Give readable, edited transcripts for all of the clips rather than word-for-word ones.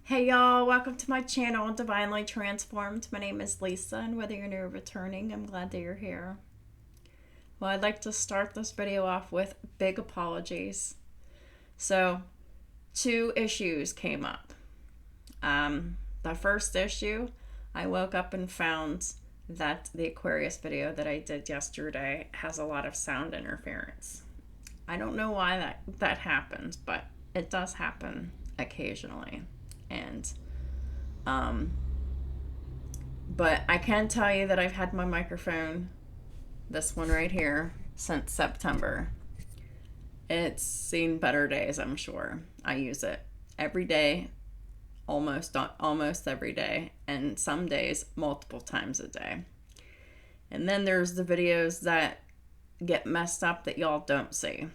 Hey y'all, welcome to my channel, Divinely Transformed. My name is Lisa, and whether you're new or returning, I'm glad that you're here. Well, I'd like to start this video off with big apologies. So, two issues came up. The first issue, I woke up and found that the Aquarius video that I did yesterday has a lot of sound interference. I don't know why that happens, but it does happen occasionally. And but I can tell you that I've had my microphone, this one right here, since September. It's seen better days, I'm sure. I use it every day, almost every day, and some days multiple times a day. And then there's the videos that get messed up that y'all don't see.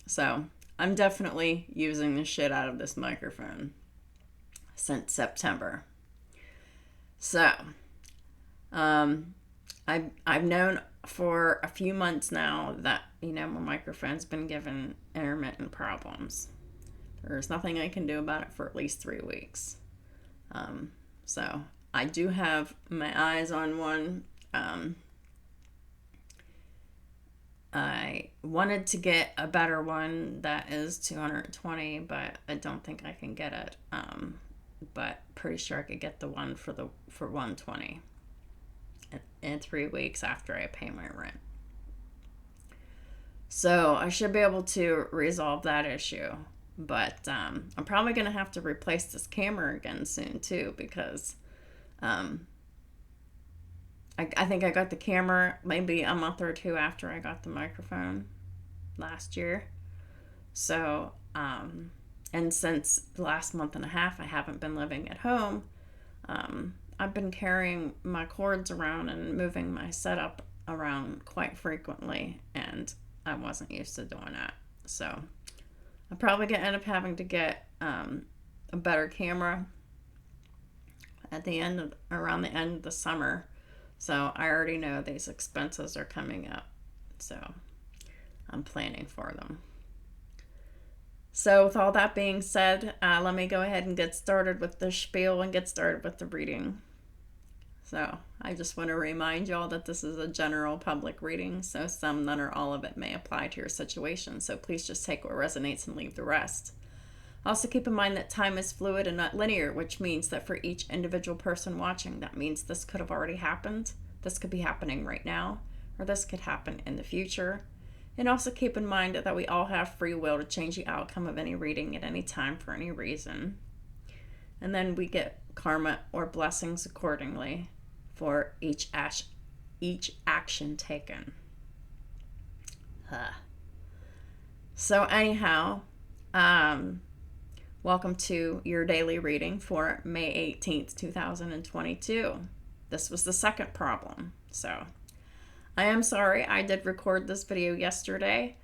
So I'm definitely using the shit out of this microphone since September. So I've known for a few months now that, my microphone's been given intermittent problems. There's nothing I can do about it for at least 3 weeks. So I do have my eyes on one. I wanted to get a better one that is 220, but I don't think I can get it. But pretty sure I could get the one for 120 in 3 weeks after I pay my rent. So I should be able to resolve that issue. But I'm probably going to have to replace this camera again soon too, because I think I got the camera maybe a month or two after I got the microphone last year. So, and since the last month and a half, I haven't been living at home. I've been carrying my cords around and moving my setup around quite frequently, and I wasn't used to doing that. So I'm probably going to end up having to get a better camera around the end of the summer. So I already know these expenses are coming up. So I'm planning for them. So with all that being said, let me go ahead and get started with the spiel and get started with the reading. So I just want to remind y'all that this is a general public reading, so some, none, or all of it may apply to your situation. So please just take what resonates and leave the rest. Also keep in mind that time is fluid and not linear, which means that for each individual person watching, that means this could have already happened, this could be happening right now, or this could happen in the future. And also keep in mind that we all have free will to change the outcome of any reading at any time for any reason. And then we get karma or blessings accordingly for each action taken. So anyhow, welcome to your daily reading for May 18th, 2022. This was the second problem. So I am sorry, I did record this video yesterday,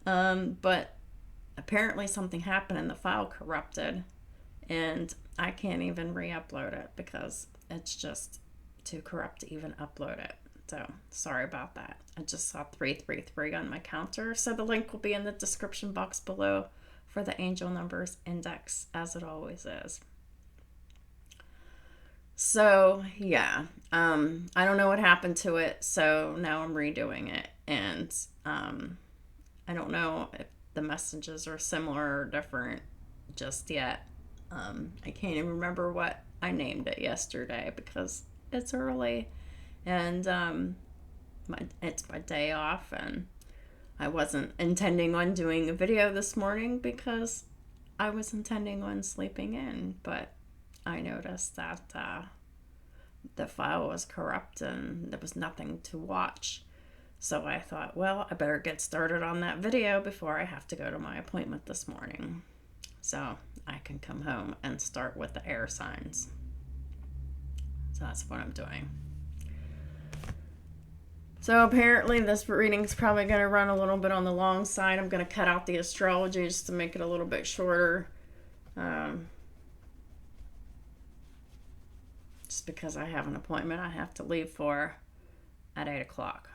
but apparently something happened and the file corrupted, and I can't even re-upload it because it's just too corrupt to even upload it. So sorry about that. I just saw 333 on my counter, so the link will be in the description box below for the angel numbers index, as it always is. So yeah, I don't know what happened to it, so now I'm redoing it, and I don't know if the messages are similar or different just yet. I can't even remember what I named it yesterday because it's early, and it's my day off, and I wasn't intending on doing a video this morning because I was intending on sleeping in, but I noticed that the file was corrupt and there was nothing to watch. So I thought, well, I better get started on that video before I have to go to my appointment this morning, so I can come home and start with the air signs. So that's what I'm doing. So apparently this reading is probably going to run a little bit on the long side. I'm going to cut out the astrology just to make it a little bit shorter. Just because I have an appointment I have to leave for at 8 o'clock.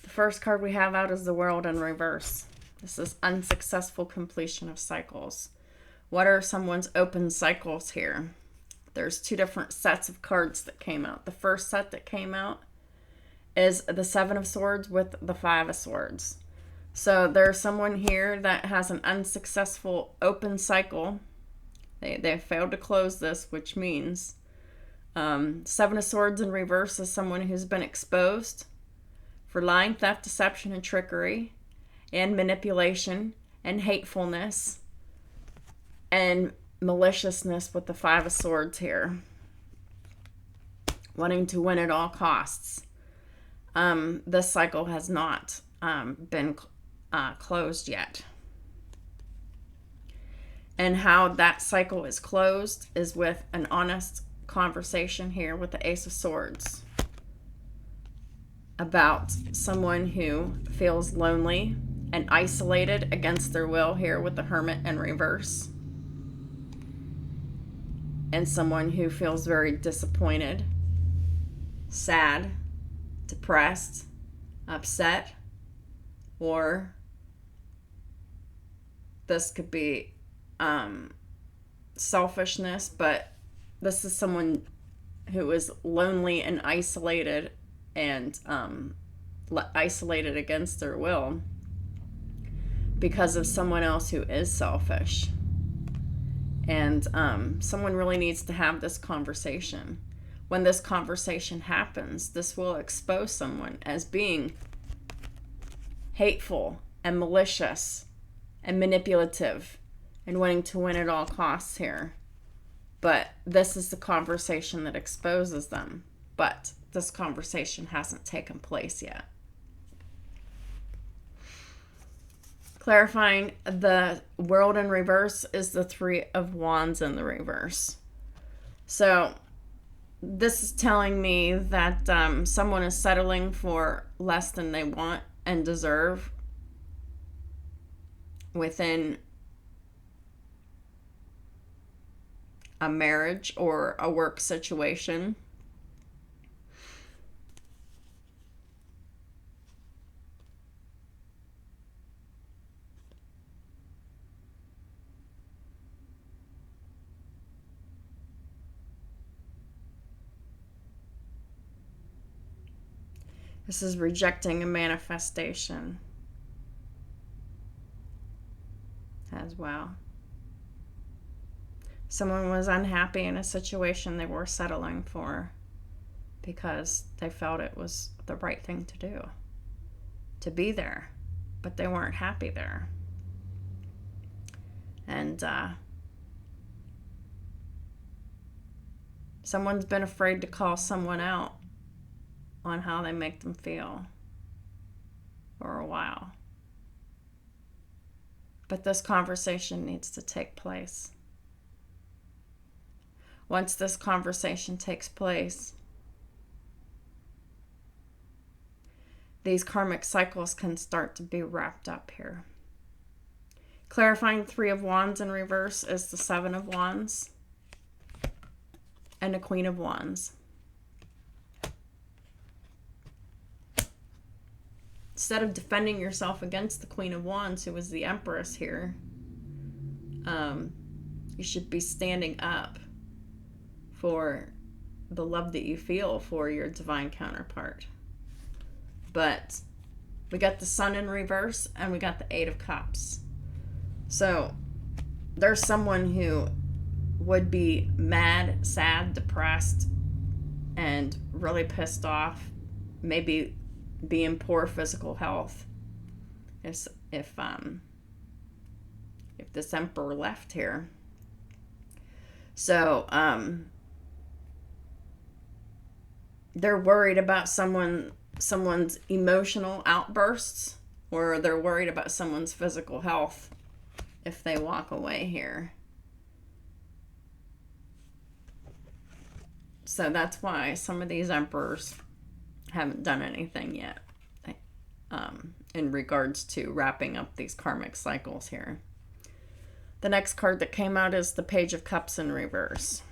The first card we have out is the World in reverse. This is unsuccessful completion of cycles. What are someone's open cycles here? There's two different sets of cards that came out. The first set that came out is the Seven of Swords with the Five of Swords. So there's someone here that has an unsuccessful open cycle. They failed to close this, which means Seven of Swords in reverse is someone who's been exposed for lying, theft, deception, and trickery, and manipulation, and hatefulness, and maliciousness with the Five of Swords here. Wanting to win at all costs. This cycle has not been closed yet. And how that cycle is closed is with an honest conversation here with the Ace of Swords about someone who feels lonely and isolated against their will here with the Hermit in reverse, and someone who feels very disappointed, sad, depressed, upset, or this could be selfishness, but this is someone who is lonely and isolated isolated against their will because of someone else who is selfish. And someone really needs to have this conversation. When this conversation happens, this will expose someone as being hateful and malicious and manipulative and wanting to win at all costs here. But this is the conversation that exposes them. But this conversation hasn't taken place yet. Clarifying the World in reverse is the Three of Wands in the reverse. So this is telling me that someone is settling for less than they want and deserve within a marriage or a work situation. This is rejecting a manifestation as well. Someone was unhappy in a situation they were settling for because they felt it was the right thing to do, to be there, but they weren't happy there. And someone's been afraid to call someone out on how they make them feel for a while. But this conversation needs to take place. Once this conversation takes place, these karmic cycles can start to be wrapped up here. Clarifying Three of Wands in reverse is the Seven of Wands and the Queen of Wands. Instead of defending yourself against the Queen of Wands, who is the Empress here, you should be standing up for the love that you feel for your divine counterpart. But we got the Sun in reverse and we got the Eight of Cups. So there's someone who would be mad, sad, depressed, and really pissed off, maybe be in poor physical health if this Emperor left here. So they're worried about someone's emotional outbursts, or they're worried about someone's physical health if they walk away here. So that's why some of these emperors haven't done anything yet in regards to wrapping up these karmic cycles here. The next card that came out is the Page of Cups in reverse.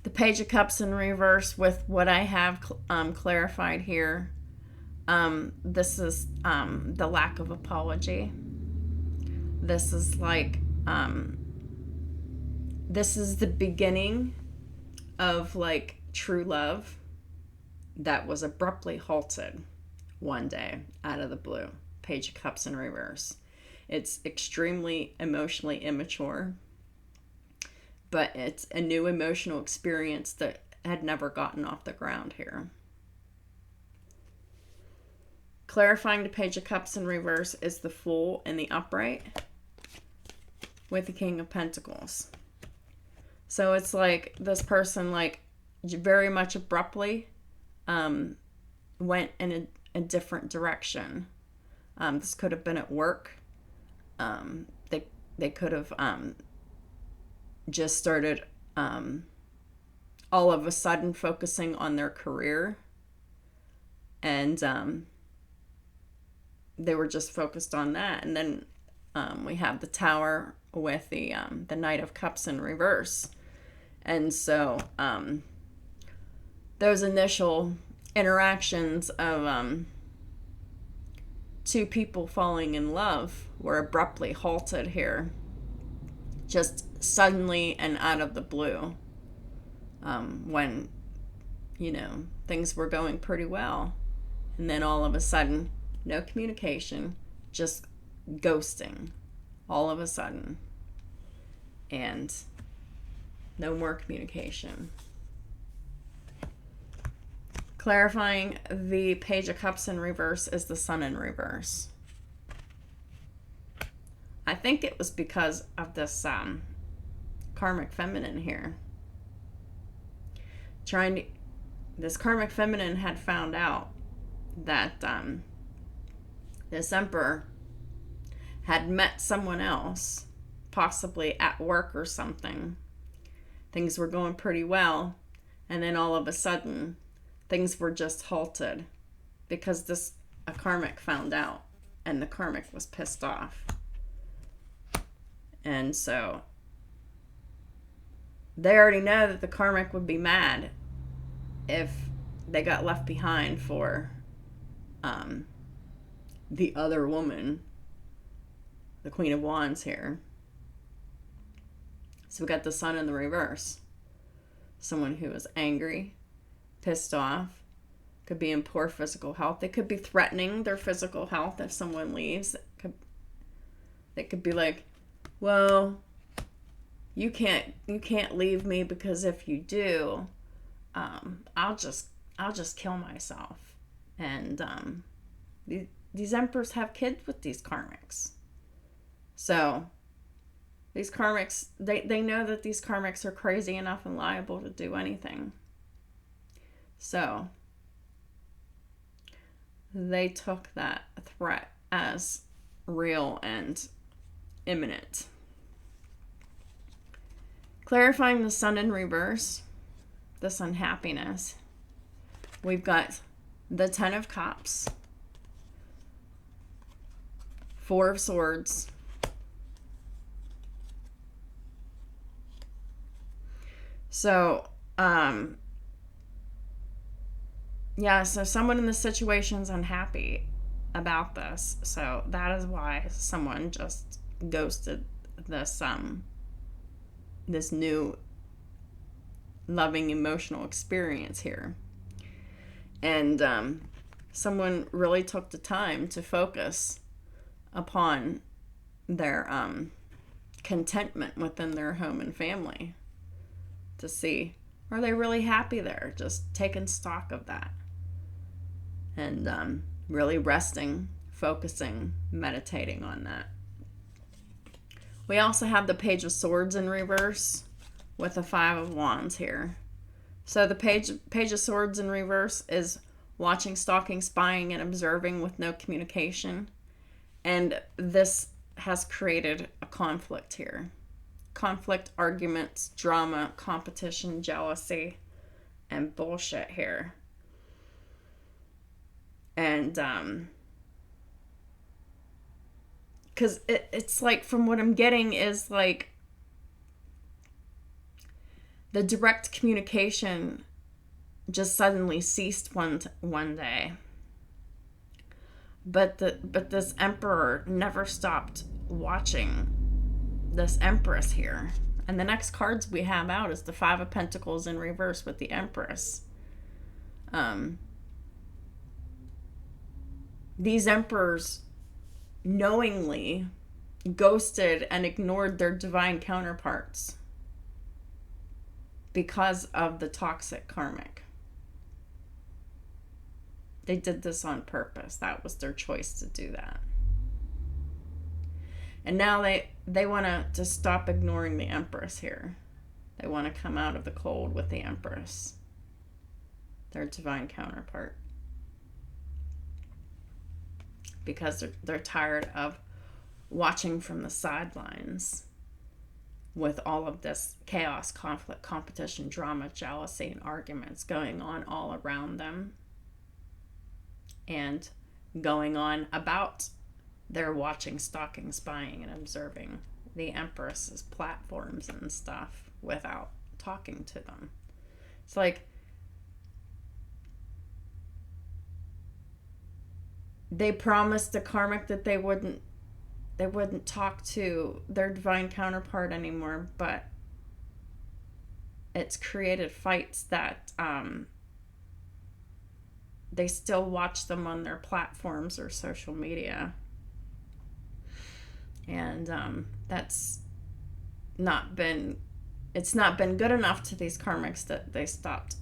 The Page of Cups in reverse, with what I have clarified here, this is the lack of apology, this is like, this is the beginning of like true love that was abruptly halted one day out of the blue. Page of Cups in reverse. It's extremely emotionally immature, but it's a new emotional experience that had never gotten off the ground here. Clarifying the Page of Cups in reverse is the Fool in the upright with the King of Pentacles. So it's like this person, like, very much abruptly went in a different direction. This could have been at work. They could have just started all of a sudden focusing on their career, and they were just focused on that. And then we have the Tower with the Knight of Cups in reverse. And so those initial interactions of two people falling in love were abruptly halted here, just suddenly and out of the blue, when, you know, things were going pretty well. And then all of a sudden, no communication, just ghosting all of a sudden, and no more communication. Clarifying the Page of Cups in reverse is the Sun in reverse. I think it was because of this karmic feminine here. This karmic feminine had found out that this Emperor had met someone else, possibly at work or something. Things were going pretty well, and then all of a sudden, things were just halted because a karmic found out, and the karmic was pissed off. And so they already know that the karmic would be mad if they got left behind for the other woman, the Queen of Wands here. So we got the Sun in the reverse. Someone who is angry, pissed off, could be in poor physical health. They could be threatening their physical health if someone leaves. They could be like, well, you can't leave me, because if you do, I'll just kill myself. And these Emperors have kids with these karmics. So these karmics, they know that these karmics are crazy enough and liable to do anything. So they took that threat as real and imminent. Clarifying the Sun in reverse, this unhappiness. We've got the Ten of Cups, Four of Swords, so yeah, so someone in this situation is unhappy about this, so that is why someone just ghosted this this new loving emotional experience here. And someone really took the time to focus upon their contentment within their home and family, to see, are they really happy there? Just taking stock of that. And really resting, focusing, meditating on that. We also have the Page of Swords in reverse with the Five of Wands here. So the Page of Swords in reverse is watching, stalking, spying, and observing with no communication. And this has created a conflict here. Conflict, arguments, drama, competition, jealousy, and bullshit here. And because it's like, from what I'm getting is like the direct communication just suddenly ceased one day. But this Emperor never stopped watching this Empress here. And the next cards we have out is the Five of Pentacles in reverse with the Empress. These emperors knowingly ghosted and ignored their divine counterparts because of the toxic karmic. They did this on purpose. That was their choice to do that. And now they want to stop ignoring the Empress here. They want to come out of the cold with the Empress, their divine counterpart. Because they're tired of watching from the sidelines with all of this chaos, conflict, competition, drama, jealousy, and arguments going on all around them. And going on about their watching, stalking, spying, and observing the Empress's platforms and stuff without talking to them. It's like they promised the karmic that they wouldn't talk to their divine counterpart anymore, but it's created fights that they still watch them on their platforms or social media. And it's not been good enough to these karmics that they stopped,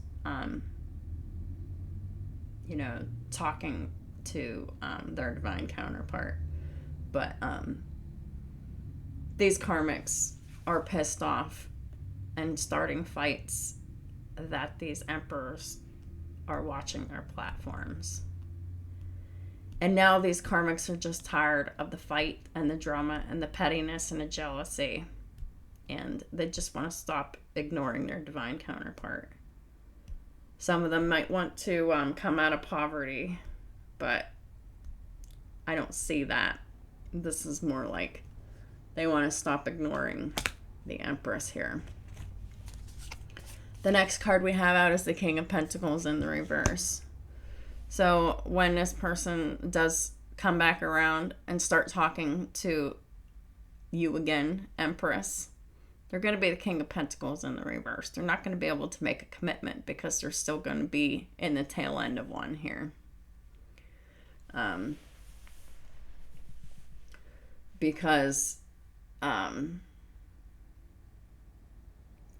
talking to their divine counterpart. But these karmics are pissed off and starting fights that these emperors are watching their platforms. And now these karmics are just tired of the fight and the drama and the pettiness and the jealousy. And they just want to stop ignoring their divine counterpart. Some of them might want to come out of poverty, but I don't see that. This is more like they want to stop ignoring the Empress here. The next card we have out is the King of Pentacles in the reverse. So when this person does come back around and start talking to you again, Empress, they're going to be the King of Pentacles in the reverse. They're not going to be able to make a commitment because they're still going to be in the tail end of one here. Because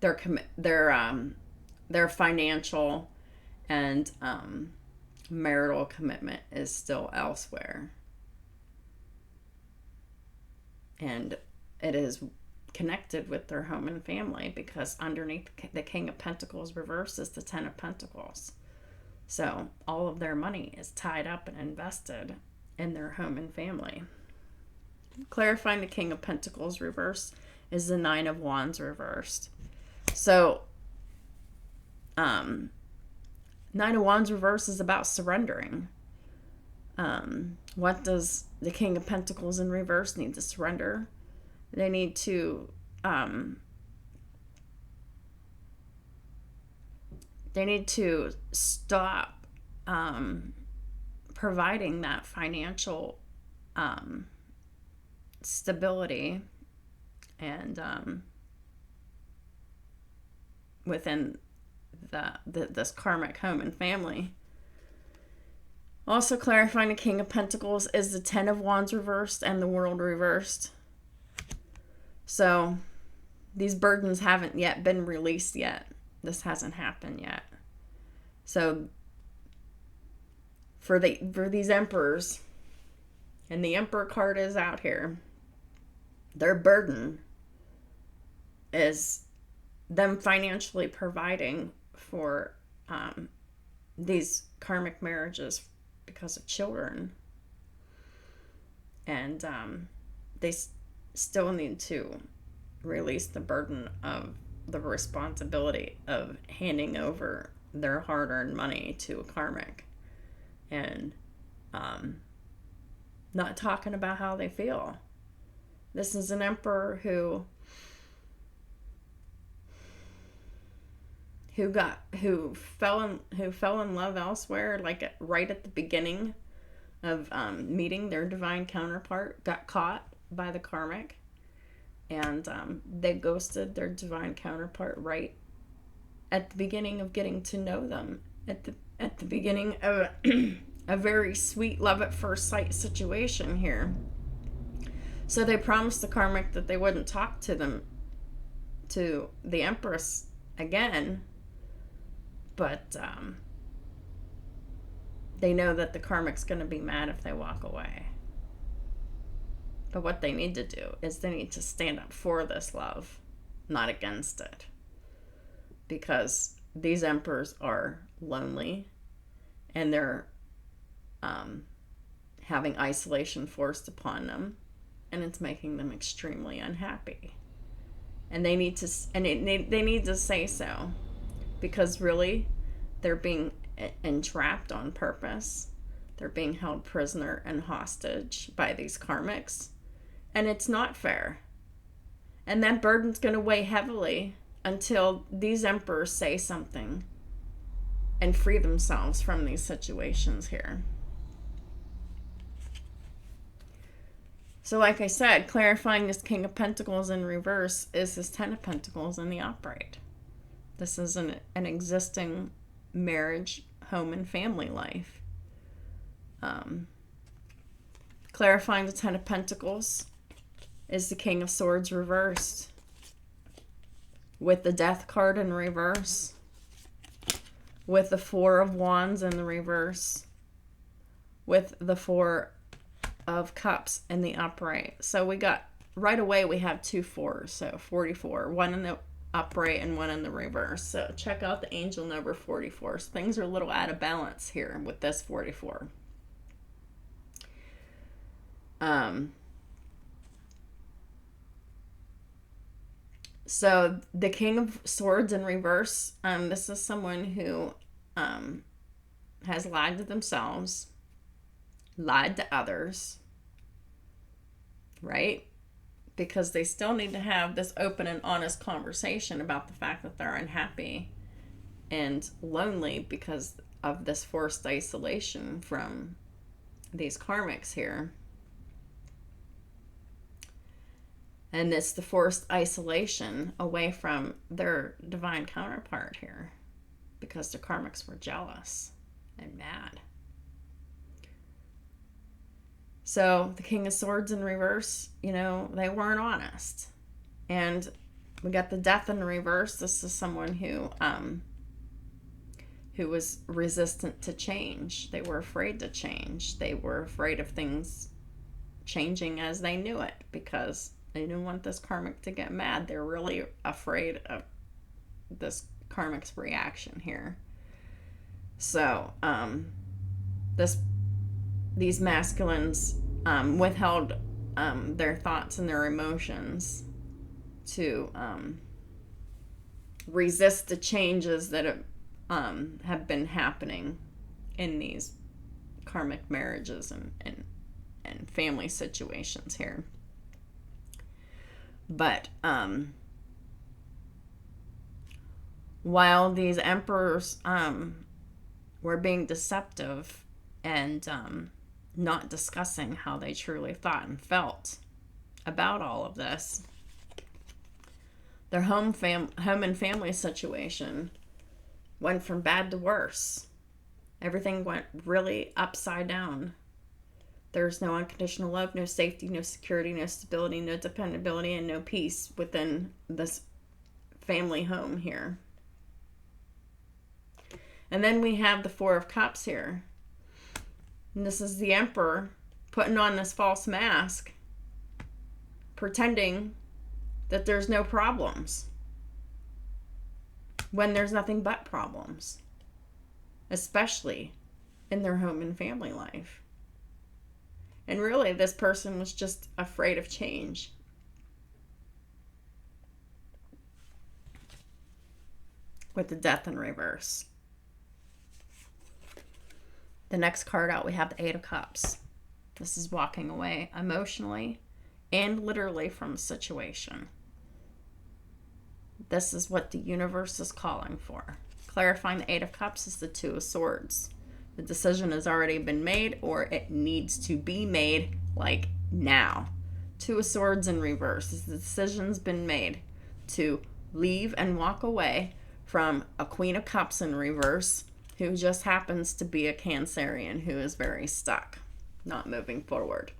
their financial and marital commitment is still elsewhere, and it is connected with their home and family, because underneath the King of Pentacles reverse is the Ten of Pentacles. So all of their money is tied up and invested in their home and family. Clarifying the King of Pentacles reverse is the Nine of Wands reversed. So Nine of Wands reverse is about surrendering. What does the King of Pentacles in reverse need to surrender? They need to stop providing that financial stability and within this karmic home and family. Also clarifying the King of Pentacles is the Ten of Wands reversed and the World reversed. So these burdens haven't yet been released yet. This hasn't happened yet. So for these emperors, and the Emperor card is out here, their burden is them financially providing for these karmic marriages because of children. And they still need to release the burden of the responsibility of handing over their hard-earned money to a karmic, and not talking about how they feel. This is an emperor who fell in love elsewhere, like right at the beginning of meeting their divine counterpart, got caught by the Karmic. And they ghosted their divine counterpart right at the beginning of getting to know them. At the beginning of a very sweet love at first sight situation here. So they promised the Karmic that they wouldn't talk to the Empress again. But they know that the Karmic's going to be mad if they walk away. But what they need to do is they need to stand up for this love, not against it. Because these emperors are lonely, and they're having isolation forced upon them, and it's making them extremely unhappy. And they need to, they need to say so, because really, they're being entrapped on purpose. They're being held prisoner and hostage by these karmics. And it's not fair. And that burden's going to weigh heavily until these emperors say something and free themselves from these situations here. So like I said, clarifying this King of Pentacles in reverse is this Ten of Pentacles in the upright. This is an existing marriage, home, and family life. Clarifying the Ten of Pentacles is the King of Swords reversed, with the Death card in reverse, with the Four of Wands in the reverse, with the Four of Cups in the upright. So we got, right away we have two fours, so 44, one in the upright and one in the reverse. So check out the angel number 44. So things are a little out of balance here with this 44. So the King of Swords in reverse, this is someone who has lied to themselves, lied to others, right? Because they still need to have this open and honest conversation about the fact that they're unhappy and lonely because of this forced isolation from these karmics here. And it's the forced isolation away from their divine counterpart here, because the karmics were jealous and mad. So the King of Swords in reverse, you know, they weren't honest. And we got the Death in reverse. This is someone who was resistant to change. They were afraid to change. They were afraid of things changing as they knew it, because they didn't want this karmic to get mad. They're really afraid of this karmic's reaction here. So these masculines withheld their thoughts and their emotions to resist the changes that have been happening in these karmic marriages and family situations here. But while these emperors were being deceptive and not discussing how they truly thought and felt about all of this, their home and family situation went from bad to worse. Everything went really upside down. There's no unconditional love, no safety, no security, no stability, no dependability, and no peace within this family home here. And then we have the Four of Cups here. And this is the Emperor putting on this false mask, pretending that there's no problems, when there's nothing but problems, especially in their home and family life. And really, this person was just afraid of change. With the Death in reverse. The next card out, we have the Eight of Cups. This is walking away emotionally and literally from a situation. This is what the universe is calling for. Clarifying the Eight of Cups is the Two of Swords. The decision has already been made, or it needs to be made, like now, Two of Swords in reverse. The decision's been made to leave and walk away from a Queen of Cups in reverse, who just happens to be a Cancerian who is very stuck, not moving forward,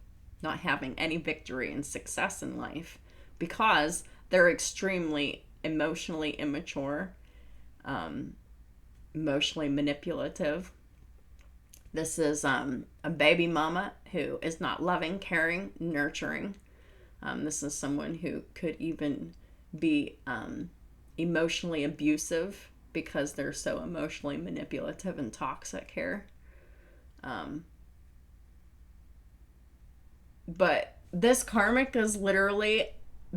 not having any victory and success in life because they're extremely emotionally immature, emotionally manipulative. This is a baby mama who is not loving, caring, nurturing. This is someone who could even be emotionally abusive because they're so emotionally manipulative and toxic here. But this karmic is literally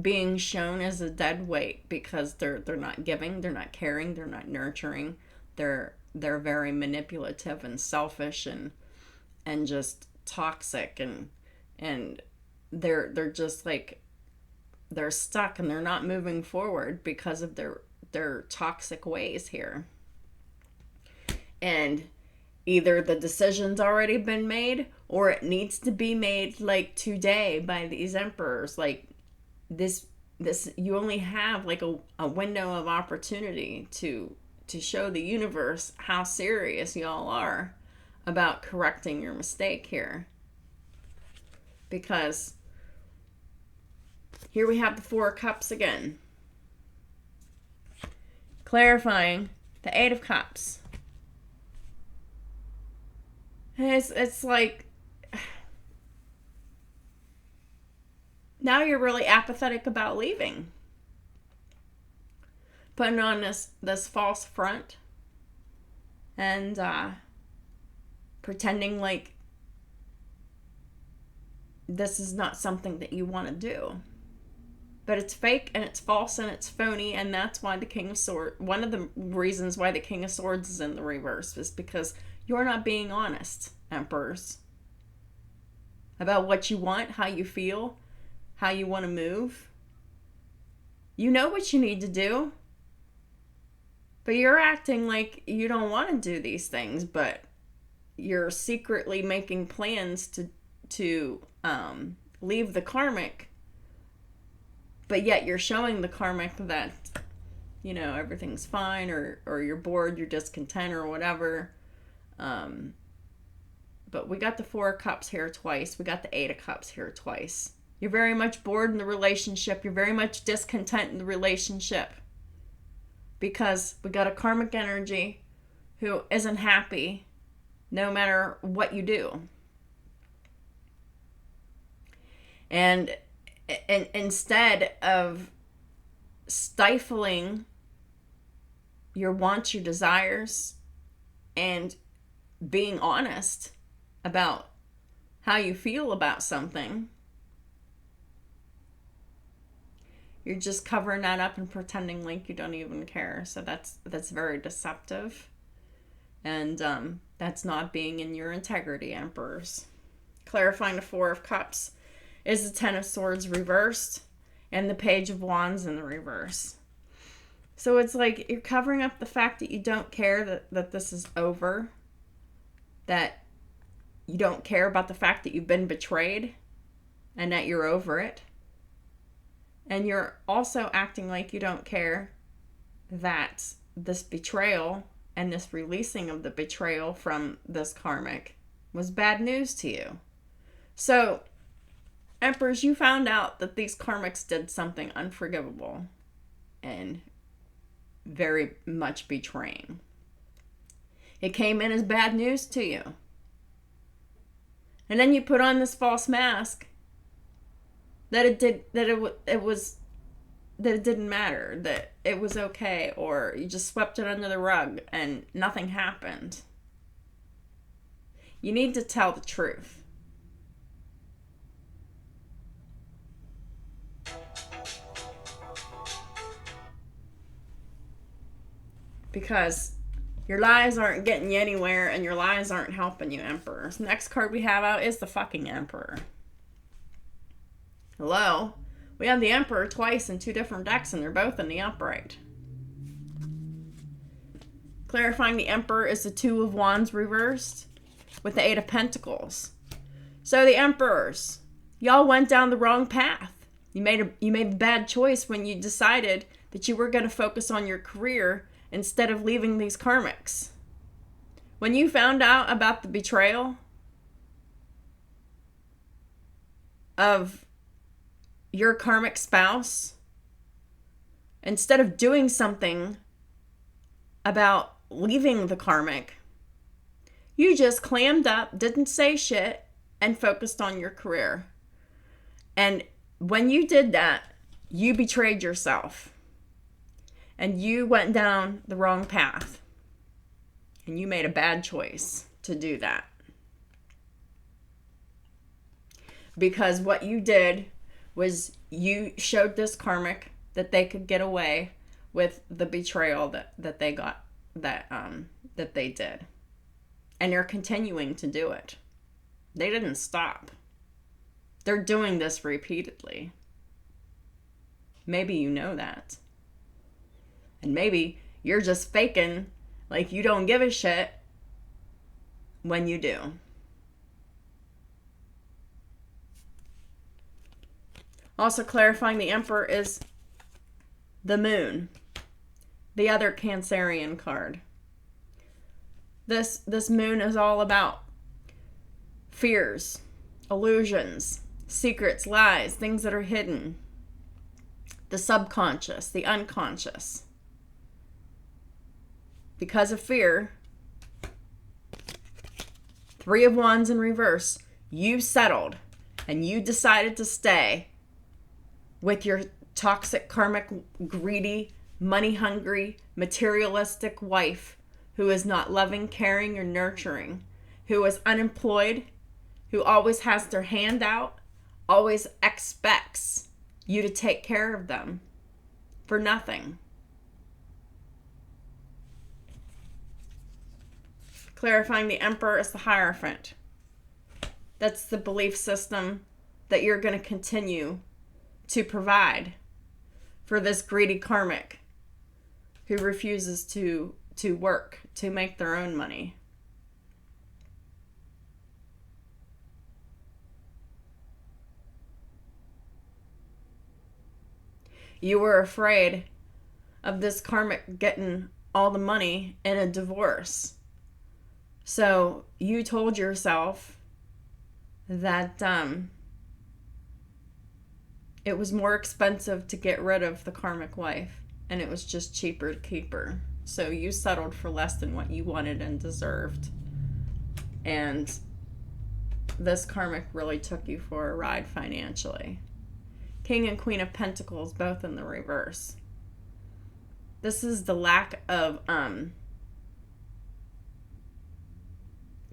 being shown as a dead weight because they're not giving, they're not caring, they're not nurturing. They're very manipulative and selfish and just toxic and they're just like, they're stuck and they're not moving forward because of their toxic ways here. And either the decision's already been made or it needs to be made like today by these emperors. Like this you only have like a window of opportunity to show the universe how serious y'all are about correcting your mistake here. Because here we have the Four of Cups again. Clarifying the Eight of Cups. It's like, now you're really apathetic about leaving. Putting on this false front and pretending like this is not something that you want to do. But it's fake and it's false and it's phony, and that's why the King of Swords, one of the reasons why the King of Swords is in the reverse is because you're not being honest, emperors, about what you want, how you feel, how you want to move. You know what you need to do, but you're acting like you don't want to do these things, but you're secretly making plans to leave the karmic, but yet you're showing the karmic that, you know, everything's fine, or you're bored, you're discontent, or whatever. But we got the Four of Cups here twice. We got the Eight of Cups here twice. You're very much bored in the relationship. You're very much discontent in the relationship. Because we got a karmic energy who isn't happy no matter what you do. And instead of stifling your wants, your desires, and being honest about how you feel about something, you're just covering that up and pretending like you don't even care. So that's very deceptive. And that's not being in your integrity, emperors. Clarifying the Four of Cups is the Ten of Swords reversed and the Page of Wands in the reverse. So it's like you're covering up the fact that you don't care that this is over, that you don't care about the fact that you've been betrayed and that you're over it. And you're also acting like you don't care that this betrayal and this releasing of the betrayal from this karmic was bad news to you. So, emperors, you found out that these karmics did something unforgivable and very much betraying. It came in as bad news to you. And then you put on this false mask that it didn't matter, that it was okay, or you just swept it under the rug and nothing happened. You need to tell the truth. Because your lies aren't getting you anywhere and your lies aren't helping you, emperors. Next card we have out is the fucking Emperor. Hello? We have the Emperor twice in two different decks and they're both in the upright. Clarifying the Emperor is the Two of Wands reversed with the Eight of Pentacles. So the Emperors, Y'all went down the wrong path. You made a bad choice when you decided that you were going to focus on your career instead of leaving these karmics. When you found out about the betrayal of your karmic spouse, instead of doing something about leaving the karmic, you just clammed up, didn't say shit, and focused on your career. And when you did that, you betrayed yourself. And you went down the wrong path. And you made a bad choice to do that. Because what you did was you showed this karmic that they could get away with the betrayal that they got, that they did. And they're continuing to do it. They didn't stop. They're doing this repeatedly. Maybe you know that. And maybe you're just faking like you don't give a shit when you do. Also clarifying the Emperor is the Moon, the other Cancerian card. This Moon is all about fears, illusions, secrets, lies, things that are hidden, the subconscious, the unconscious. Because of fear, 3 of Wands in reverse, you settled and you decided to stay with your toxic, karmic, greedy, money-hungry, materialistic wife who is not loving, caring, or nurturing, who is unemployed, who always has their hand out, always expects you to take care of them for nothing. Clarifying the Emperor is the Hierophant. That's the belief system that you're going to continue to provide for this greedy karmic who refuses to work, to make their own money. You were afraid of this karmic getting all the money in a divorce. So you told yourself that it was more expensive to get rid of the karmic wife, and it was just cheaper to keep her. So you settled for less than what you wanted and deserved. And this karmic really took you for a ride financially. King and Queen of Pentacles, both in the reverse. This is the lack of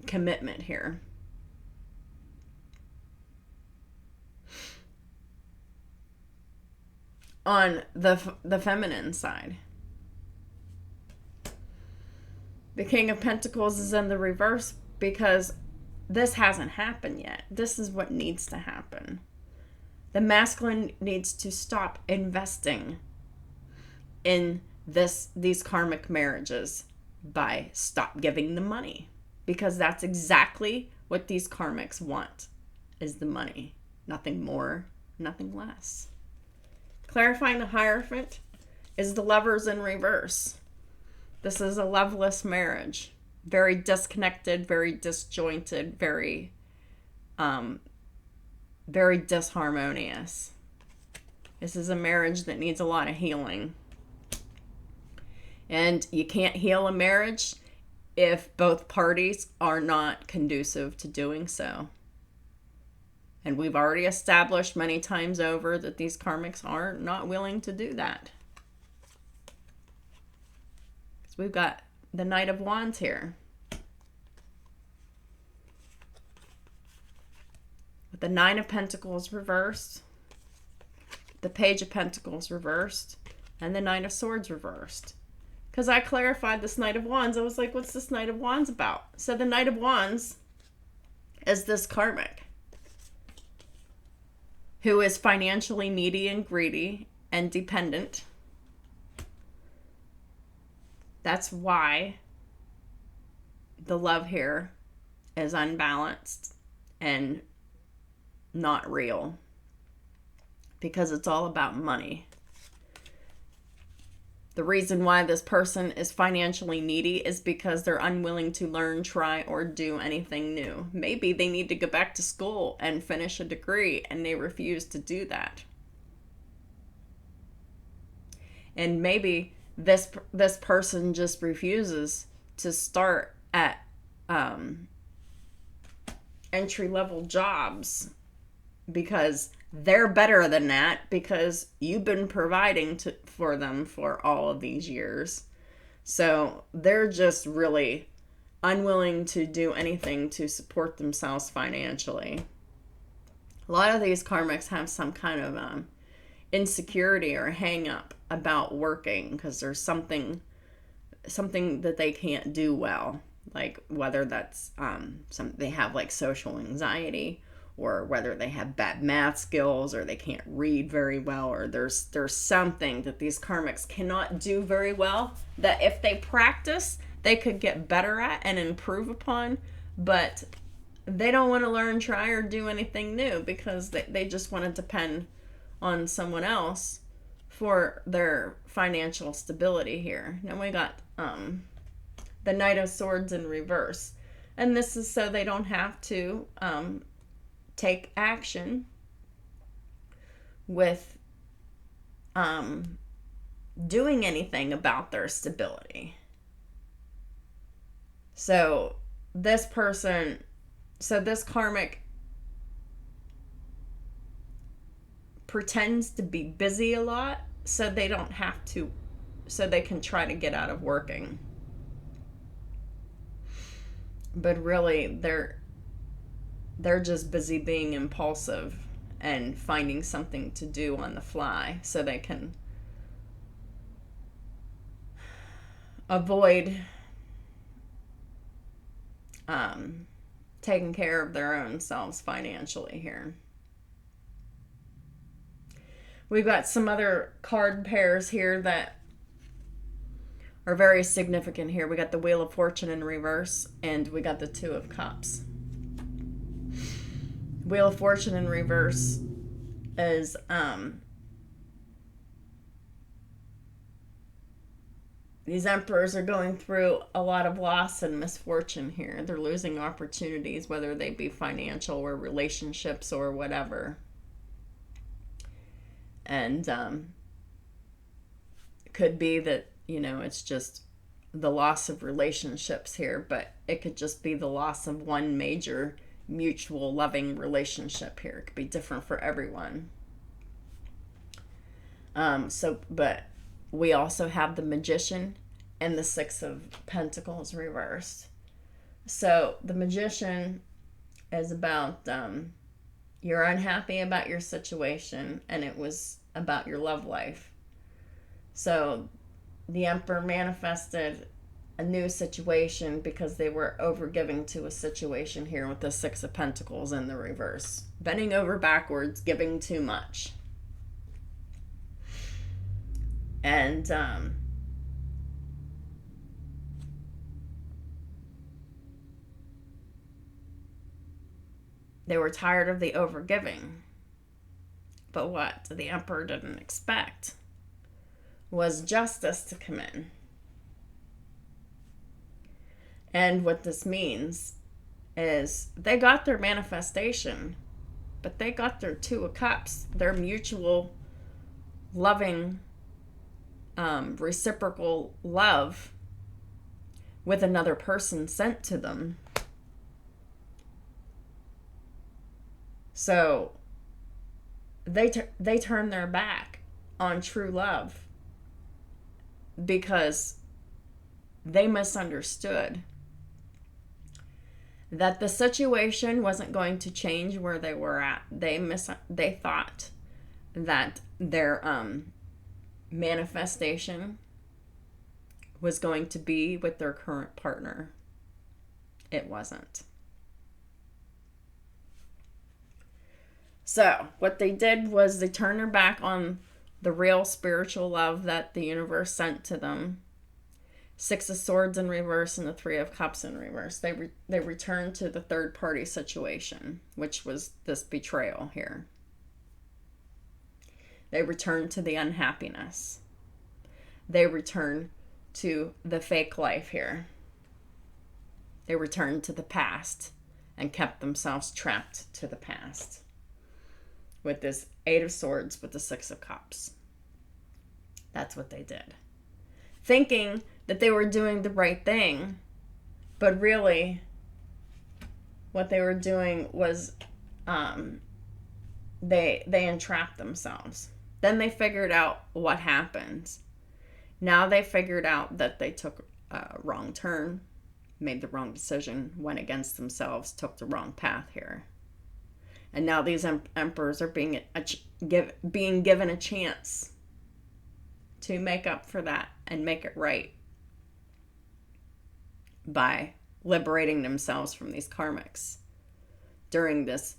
commitment here. On the feminine side. The King of Pentacles is in the reverse because this hasn't happened yet. This is what needs to happen. The masculine needs to stop investing in these karmic marriages by stop giving the money. Because that's exactly what these karmics want, is the money. Nothing more, nothing less. Clarifying the Hierophant is the Lovers in reverse. This is a loveless marriage. Very disconnected, very disjointed, very disharmonious. This is a marriage that needs a lot of healing. And you can't heal a marriage if both parties are not conducive to doing so. And we've already established many times over that these karmics are not willing to do that. So we've got the Knight of Wands here. With the 9 of Pentacles reversed, the Page of Pentacles reversed, and the 9 of Swords reversed. Because I clarified this Knight of Wands. I was like, what's this Knight of Wands about? So the Knight of Wands is this karmic who is financially needy and greedy and dependent. That's why the love here is unbalanced and not real, because it's all about money. The reason why this person is financially needy is because they're unwilling to learn, try, or do anything new. Maybe they need to go back to school and finish a degree, and they refuse to do that. And maybe this person just refuses to start at entry-level jobs because they're better than that, because you've been providing for them for all of these years. So they're just really unwilling to do anything to support themselves financially. A lot of these karmics have some kind of insecurity or hang up about working, because there's something that they can't do well, like whether that's they have like social anxiety, or whether they have bad math skills, or they can't read very well, or there's something that these karmics cannot do very well that if they practice, they could get better at and improve upon, but they don't want to learn, try, or do anything new because they just want to depend on someone else for their financial stability here. Now we got the Knight of Swords in reverse. And this is so they don't have to take action with doing anything about their stability. So this karmic pretends to be busy a lot so they don't have to, so they can try to get out of working. But really, they're just busy being impulsive and finding something to do on the fly so they can avoid taking care of their own selves financially here. We've got some other card pairs here that are very significant here. We got the Wheel of Fortune in reverse, and we got the Two of Cups. Wheel of Fortune in reverse is these emperors are going through a lot of loss and misfortune here. They're losing opportunities, whether they be financial or relationships or whatever. And it could be that, it's just the loss of relationships here, but it could just be the loss of one major mutual loving relationship here. It could be different for everyone. But we also have the Magician and the Six of Pentacles reversed. So the Magician is about you're unhappy about your situation, and it was about your love life. So the Emperor manifested a new situation because they were overgiving to a situation here with the Six of Pentacles in the reverse. Bending over backwards, giving too much. And they were tired of the overgiving. But what the Emperor didn't expect was justice to come in. And what this means is they got their manifestation, but they got their Two of Cups, their mutual loving, reciprocal love with another person sent to them. So they turn their back on true love because they misunderstood that the situation wasn't going to change where they were at. They thought that their manifestation was going to be with their current partner. It wasn't. So what they did was they turned their back on the real spiritual love that the universe sent to them. Six of Swords in reverse and the Three of Cups in reverse. They return to the third party situation, which was this betrayal here. They return to the unhappiness. They return to the fake life here. They returned to the past and kept themselves trapped to the past. With this Eight of Swords with the Six of Cups. That's what they did. Thinking that they were doing the right thing, but really what they were doing was they entrapped themselves. Then they figured out what happened. Now they figured out that they took a wrong turn, made the wrong decision, went against themselves, took the wrong path here. And now these emperors are being given a chance to make up for that and make it right by liberating themselves from these karmics during this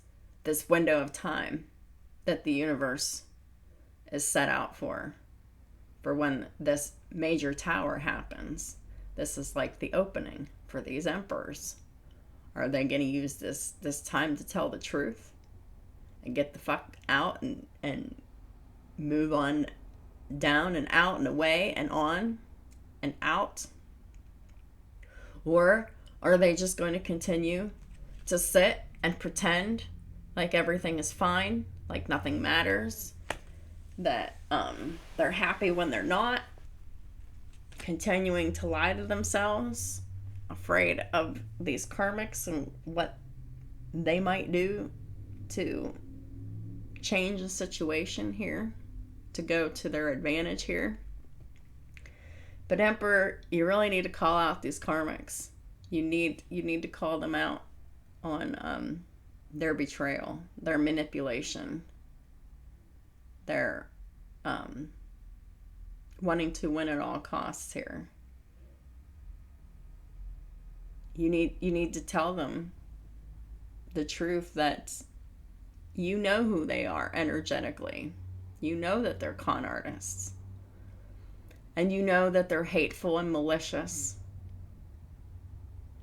window of time that the universe is set out for when this major tower happens. This is like the opening for these emperors. Are they going to use this time to tell the truth and get the fuck out and move on down and out and away and on and out? Or are they just going to continue to sit and pretend like everything is fine, like nothing matters, that they're happy when they're not, continuing to lie to themselves, afraid of these karmics and what they might do to change the situation here, to go to their advantage here? But Emperor, you really need to call out these karmics. You need to call them out on their betrayal, their manipulation, their wanting to win at all costs here. You need to tell them the truth that you know who they are energetically. You know that they're con artists. And you know that they're hateful and malicious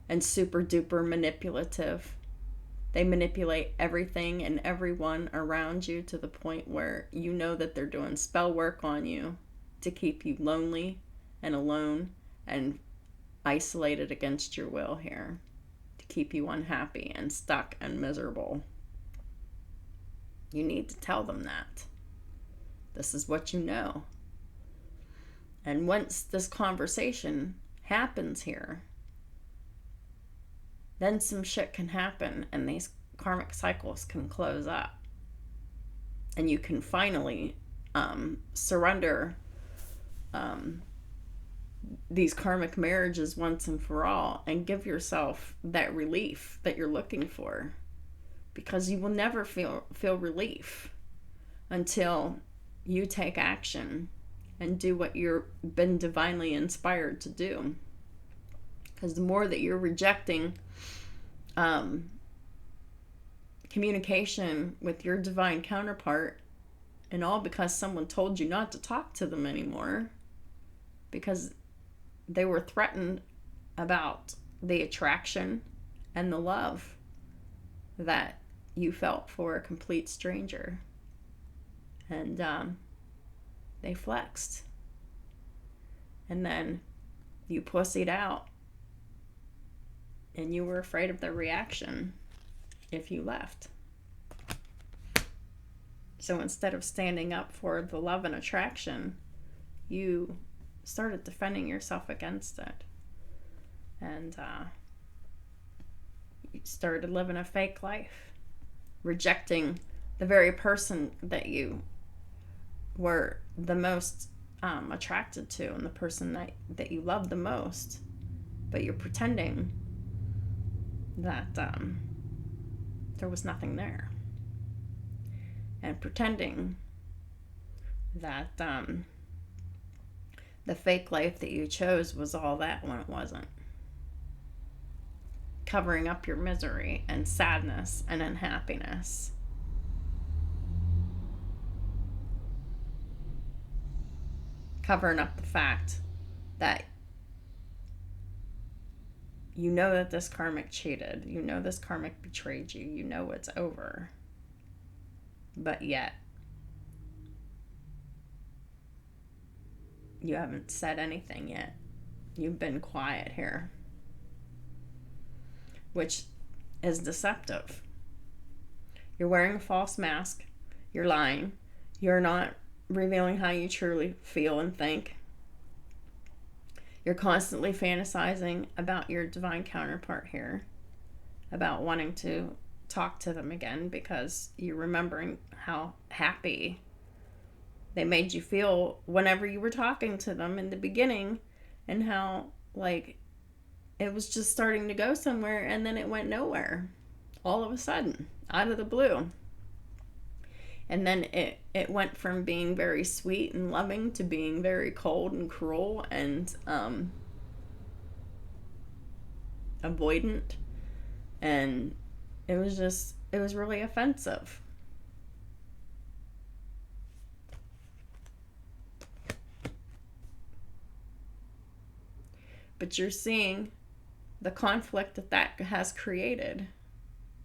and super duper manipulative. They manipulate everything and everyone around you to the point where you know that they're doing spell work on you to keep you lonely and alone and isolated against your will here, to keep you unhappy and stuck and miserable. You need to tell them that. This is what you know. And once this conversation happens here, then some shit can happen and these karmic cycles can close up. And you can finally surrender these karmic marriages once and for all and give yourself that relief that you're looking for. Because you will never feel relief until you take action and do what you've been divinely inspired to do. Because the more that you're rejecting communication with your divine counterpart, and all because someone told you not to talk to them anymore, because they were threatened about the attraction and the love that you felt for a complete stranger. And they flexed. And then you pussied out. And you were afraid of their reaction if you left. So instead of standing up for the love and attraction, you started defending yourself against it. And you started living a fake life, rejecting the very person that you were the most attracted to and the person that you loved the most. But you're pretending that there was nothing there. And pretending that the fake life that you chose was all that when it wasn't. Covering up your misery and sadness and unhappiness. Covering up the fact that You know that this karmic cheated. You know this karmic betrayed you. You know it's over. But yet, you haven't said anything yet. You've been quiet here, which is deceptive. You're wearing a false mask. You're lying. You're not revealing how you truly feel and think. You're constantly fantasizing about your divine counterpart here, about wanting to talk to them again because you're remembering how happy they made you feel whenever you were talking to them in the beginning, and how, like, it was just starting to go somewhere and then it went nowhere all of a sudden, out of the blue. And then it went from being very sweet and loving to being very cold and cruel and avoidant. And it was really offensive. But you're seeing the conflict that has created.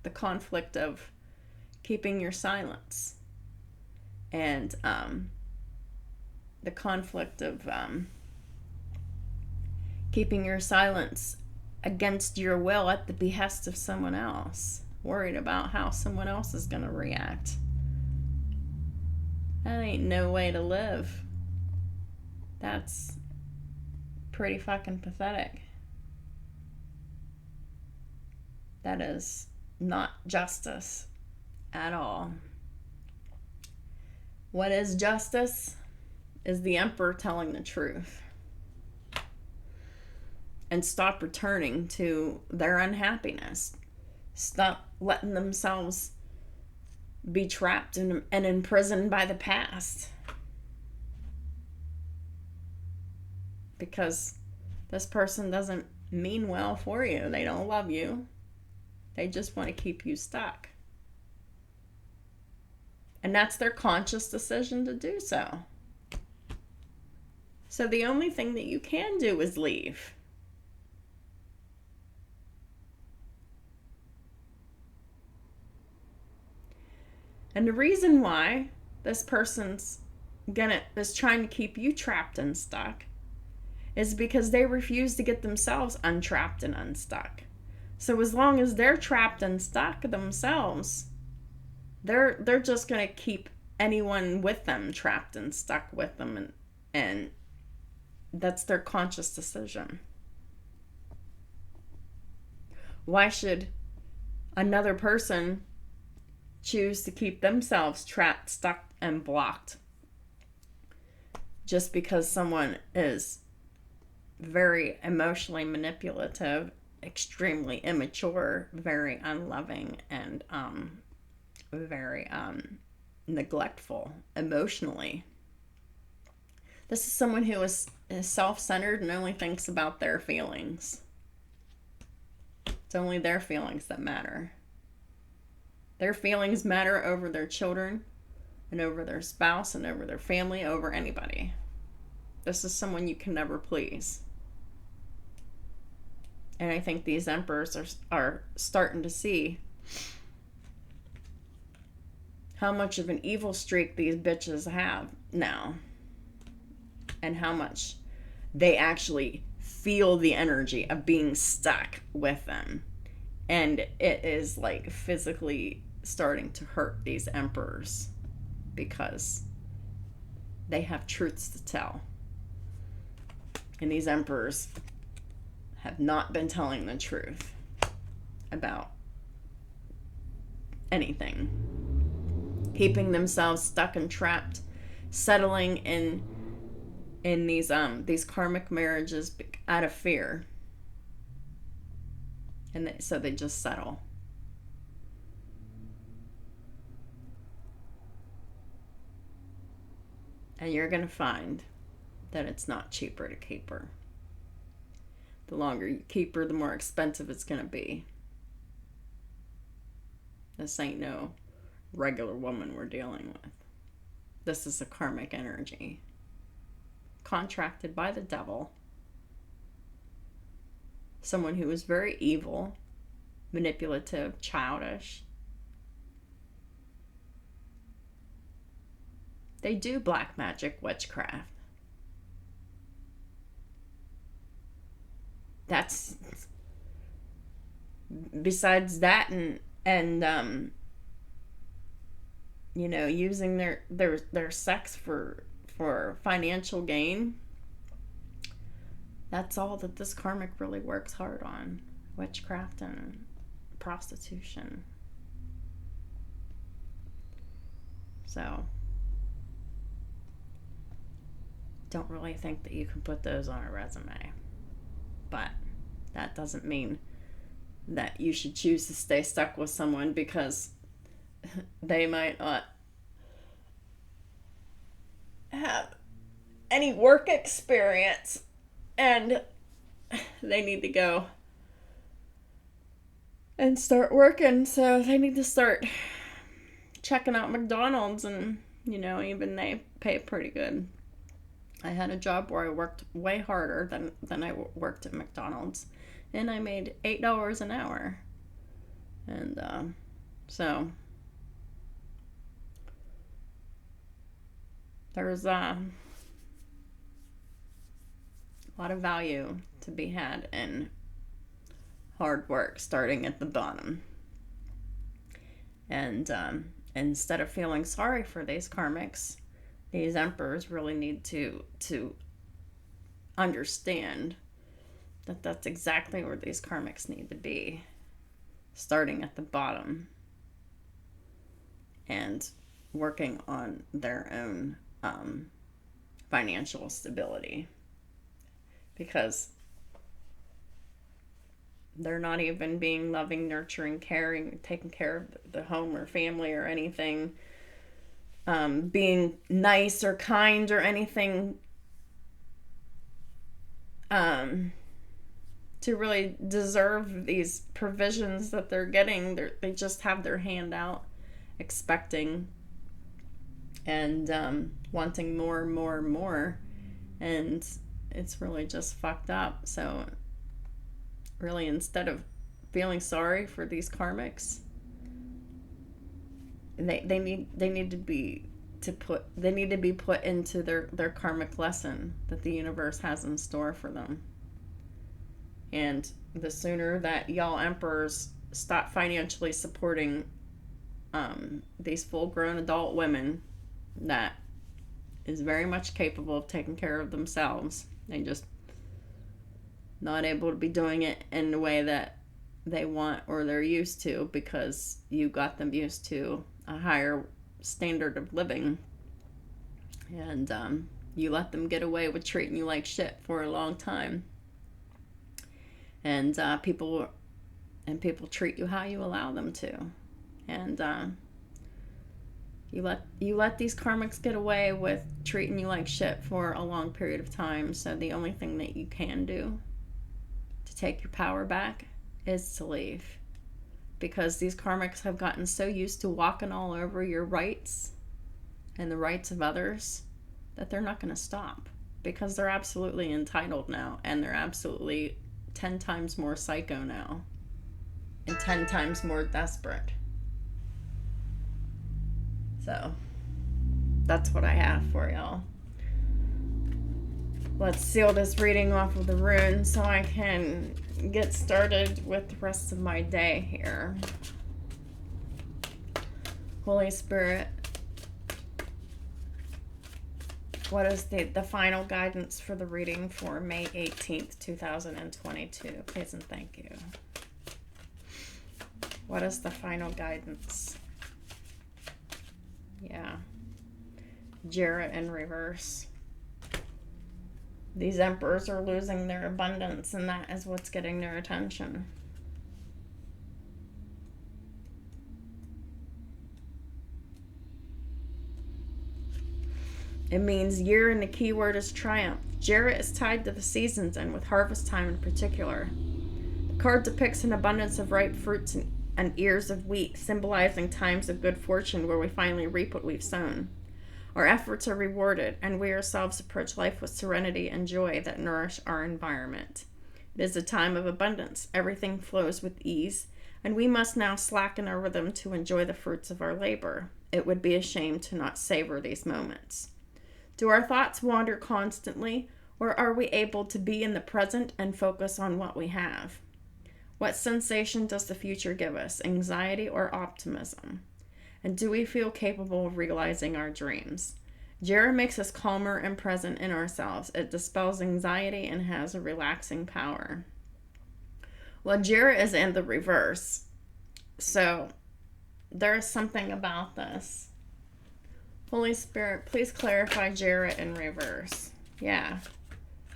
The conflict of keeping your silence. And the conflict of keeping your silence against your will at the behest of someone else. Worried about how someone else is going to react. That ain't no way to live. That's pretty fucking pathetic. That is not justice at all. What is justice is the Emperor telling the truth. And stop returning to their unhappiness. Stop letting themselves be trapped and imprisoned by the past. Because this person doesn't mean well for you. They don't love you. They just want to keep you stuck. And that's their conscious decision to do so. So the only thing that you can do is leave. And the reason why this person's is trying to keep you trapped and stuck is because they refuse to get themselves untrapped and unstuck. So as long as they're trapped and stuck themselves, they're just going to keep anyone with them trapped and stuck with them, and that's their conscious decision. Why should another person choose to keep themselves trapped, stuck, and blocked just because someone is very emotionally manipulative, extremely immature, very unloving, and very neglectful emotionally? This is someone who is self-centered and only thinks about their feelings. It's only their feelings that matter. Their feelings matter over their children and over their spouse and over their family, over anybody. This is someone you can never please. And I think these emperors are starting to see how much of an evil streak these bitches have now. And how much they actually feel the energy of being stuck with them. And it is like physically starting to hurt these emperors because they have truths to tell. And these emperors have not been telling the truth about anything. Keeping themselves stuck and trapped, settling in these karmic marriages out of fear. And so they just settle. And you're going to find that it's not cheaper to keep her. The longer you keep her, the more expensive it's going to be. This ain't no regular woman we're dealing with. This is a karmic energy. Contracted by the devil. someone who is very evil, manipulative, childish. They do black magic, witchcraft. That's besides that, and you know, using their sex for financial gain. That's all that this karmic really works hard on. Witchcraft and prostitution. So, don't really think that you can put those on a resume. But that doesn't mean that you should choose to stay stuck with someone because they might not have any work experience and they need to go and start working. So they need to start checking out McDonald's, and, you know, even they pay pretty good. I had a job where I worked way harder than I worked at McDonald's, and I made $8 an hour. And so there's a lot of value to be had in hard work starting at the bottom. And instead of feeling sorry for these karmics, these emperors really need to understand that that's exactly where these karmics need to be, starting at the bottom and working on their own financial stability, because they're not even being loving, nurturing, caring, taking care of the home or family or anything, being nice or kind or anything, to really deserve these provisions that they're getting. They just have their hand out, expecting and wanting more and more and more, and it's really just fucked up. So really, instead of feeling sorry for these karmics, they need to be put into their karmic lesson that the universe has in store for them. And the sooner that y'all emperors stop financially supporting these full-grown adult women that is very much capable of taking care of themselves, they just not able to be doing it in the way that they want or they're used to, because you got them used to a higher standard of living, and you let them get away with treating you like shit for a long time, and people treat you how you allow them to, and you let these karmics get away with treating you like shit for a long period of time. So the only thing that you can do to take your power back is to leave, because these karmics have gotten so used to walking all over your rights and the rights of others that they're not going to stop, because they're absolutely entitled now, and they're absolutely 10 times more psycho now and 10 times more desperate. So that's what I have for y'all. Let's seal this reading off with the runes so I can get started with the rest of my day here. Holy Spirit, what is the final guidance for the reading for May 18th, 2022? Please and thank you. What is the final guidance? Yeah. Jarrett in reverse. These emperors are losing their abundance, and that is what's getting their attention. It means year, and the key word is triumph. Jarrett is tied to the seasons, and with harvest time in particular. The card depicts an abundance of ripe fruits and ears of wheat, symbolizing times of good fortune where we finally reap what we've sown. Our efforts are rewarded, and we ourselves approach life with serenity and joy that nourish our environment. It is a time of abundance. Everything flows with ease, and we must now slacken our rhythm to enjoy the fruits of our labor. It would be a shame to not savor these moments. Do our thoughts wander constantly, or are we able to be in the present and focus on what we have? What sensation does the future give us, anxiety or optimism? And do we feel capable of realizing our dreams? Jera makes us calmer and present in ourselves. It dispels anxiety and has a relaxing power. Well, Jera is in the reverse. So there is something about this. Holy Spirit, please clarify Jera in reverse. Yeah.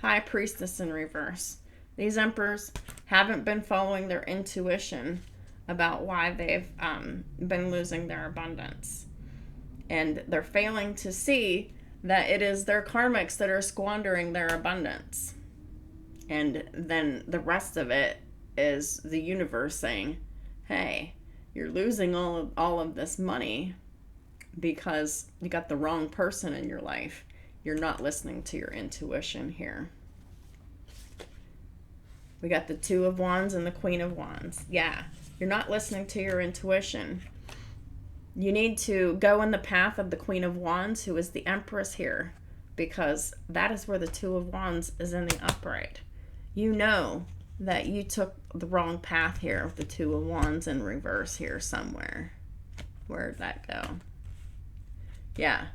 High Priestess in reverse. These Emperors haven't been following their intuition about why they've been losing their abundance. And they're failing to see that it is their karmics that are squandering their abundance. And then the rest of it is the universe saying, hey, you're losing all of this money because you got the wrong person in your life. You're not listening to your intuition here. We got the Two of Wands and the Queen of Wands. Yeah, you're not listening to your intuition. You need to go in the path of the Queen of Wands, who is the Empress here, because that is where the Two of Wands is in the upright. You know that you took the wrong path here with the Two of Wands in reverse here somewhere. Where'd that go? Yeah.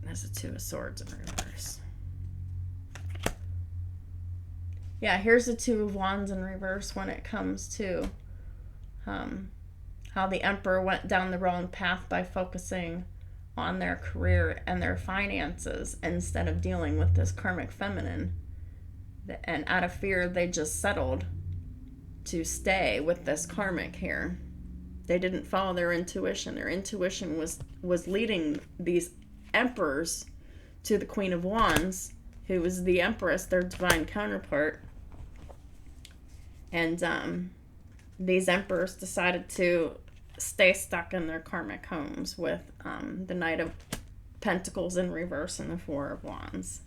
There's a Two of Swords in reverse. Yeah, here's the Two of Wands in reverse when it comes to how the Emperor went down the wrong path by focusing on their career and their finances instead of dealing with this karmic feminine. And out of fear, they just settled to stay with this karmic here. They didn't follow their intuition. Their intuition was leading these Emperors to the Queen of Wands, who was the Empress, their divine counterpart. And these Emperors decided to stay stuck in their karmic homes with the Knight of Pentacles in reverse and the Four of Wands,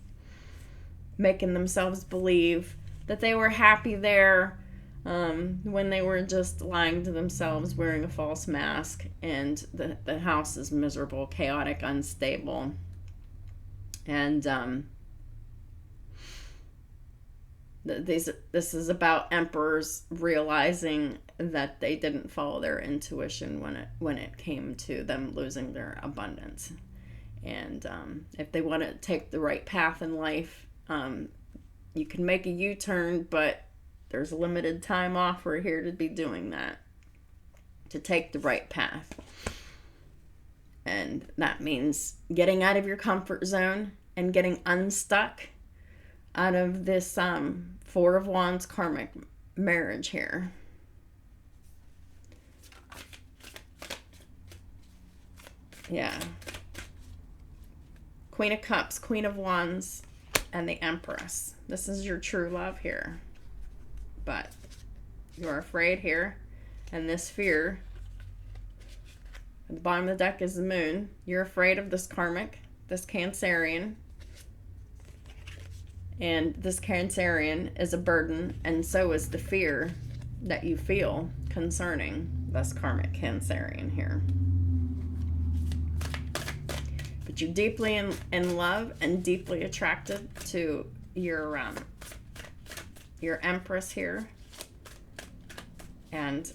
making themselves believe that they were happy there when they were just lying to themselves, wearing a false mask, and the house is miserable, chaotic, unstable. And this is about Emperors realizing that they didn't follow their intuition when it came to them losing their abundance. And if they want to take the right path in life, you can make a U-turn, but there's a limited time off. We're here to be doing that, to take the right path. And that means getting out of your comfort zone and getting unstuck out of this Four of Wands karmic marriage here. Yeah. Queen of Cups, Queen of Wands, and the Empress. This is your true love here. But you're afraid here, and this fear. At the bottom of the deck is the Moon. You're afraid of this karmic, this Cancerian. And this Cancerian is a burden, and so is the fear that you feel concerning this karmic Cancerian here. But you're deeply in love and deeply attracted to your Empress here. And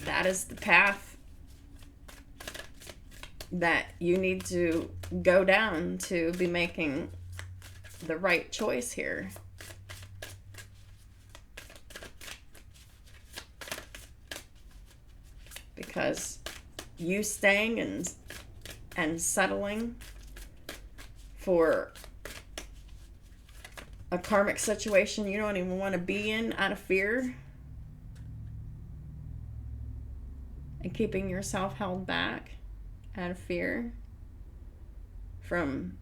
that is the path that you need to go down to be making the right choice here. Because you staying and settling for a karmic situation you don't even want to be in out of fear, and keeping yourself held back out of fear from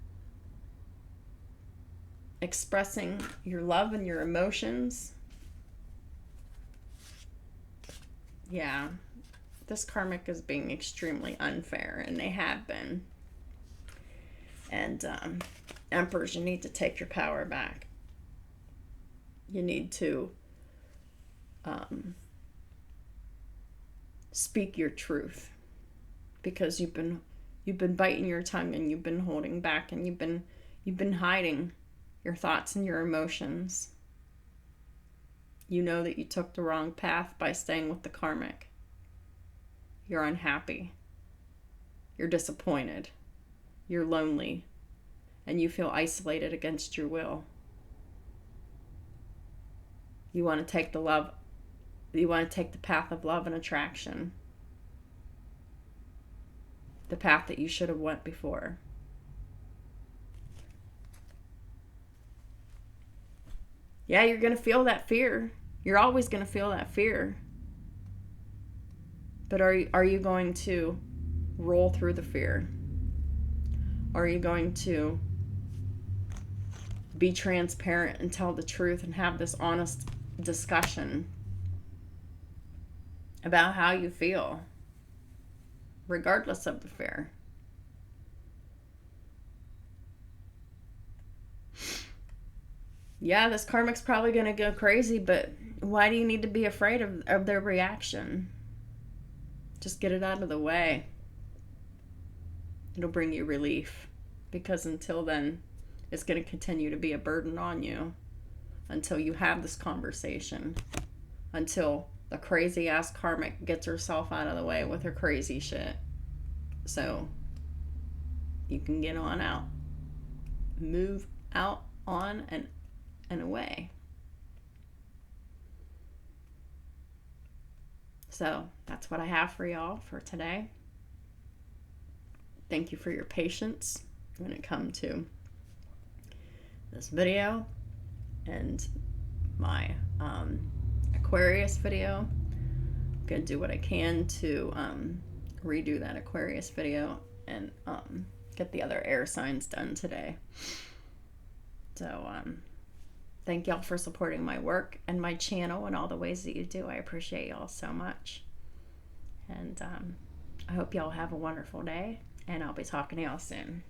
expressing your love and your emotions. Yeah, this karmic is being extremely unfair, and they have been. And Empress, you need to take your power back. You need to speak your truth, because you've been biting your tongue, and you've been holding back, and you've been hiding your thoughts and your emotions. You know that you took the wrong path by staying with the Karmic. You're unhappy. You're disappointed. You're lonely. And you feel isolated against your will. You want to take the path of love and attraction. The path that you should have went before. Yeah, you're going to feel that fear. You're always going to feel that fear. But are you going to roll through the fear? Are you going to be transparent and tell the truth and have this honest discussion about how you feel, regardless of the fear? Yeah, this karmic's probably going to go crazy, but why do you need to be afraid of their reaction? Just get it out of the way. It'll bring you relief, because until then, it's going to continue to be a burden on you until you have this conversation, until the crazy ass karmic gets herself out of the way with her crazy shit. So you can get on out, move out, on, and away. So that's what I have for y'all for today. Thank you for your patience when it comes to this video and my Aquarius video. I'm gonna do what I can to redo that Aquarius video and get the other air signs done today. So thank y'all for supporting my work and my channel and all the ways that you do. I appreciate y'all so much. And I hope y'all have a wonderful day, and I'll be talking to y'all soon.